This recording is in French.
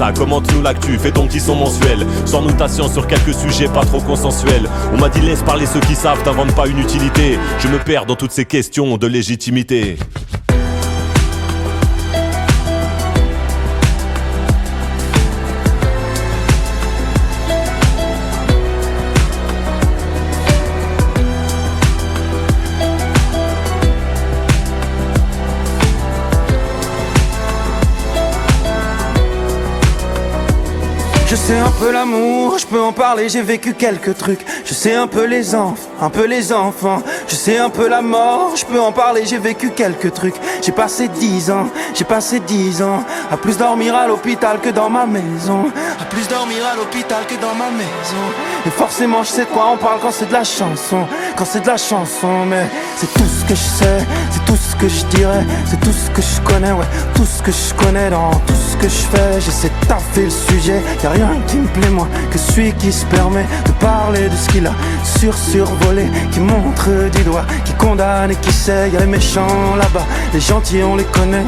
ça, commente-nous l'actu, fais ton petit son mensuel. Sans notation sur quelques sujets pas trop consensuels. On m'a dit laisse parler ceux qui savent, t'inventes pas une utilité. Je me perds dans toutes ces questions de légitimité. Je sais un peu l'amour, je peux en parler, j'ai vécu quelques trucs. Je sais un peu les enfants, Je sais un peu la mort, je peux en parler, j'ai vécu quelques trucs. J'ai passé 10 ans à plus dormir à l'hôpital que dans ma maison. À plus dormir à l'hôpital que dans ma maison. Et forcément je sais de quoi on parle quand c'est de la chanson. Quand c'est de la chanson, mais c'est tout ce que je sais, c'est tout ce que je dirais, c'est tout ce que je connais, ouais, tout ce que je connais dans tout ce que je fais. J'essaie de taffer le sujet, y'a rien qui me plaît moins que celui qui se permet de parler de ce qu'il a survolé, qui montre du doigt, qui condamne et qui sait. Y'a les méchants là-bas, les gentils on les connaît.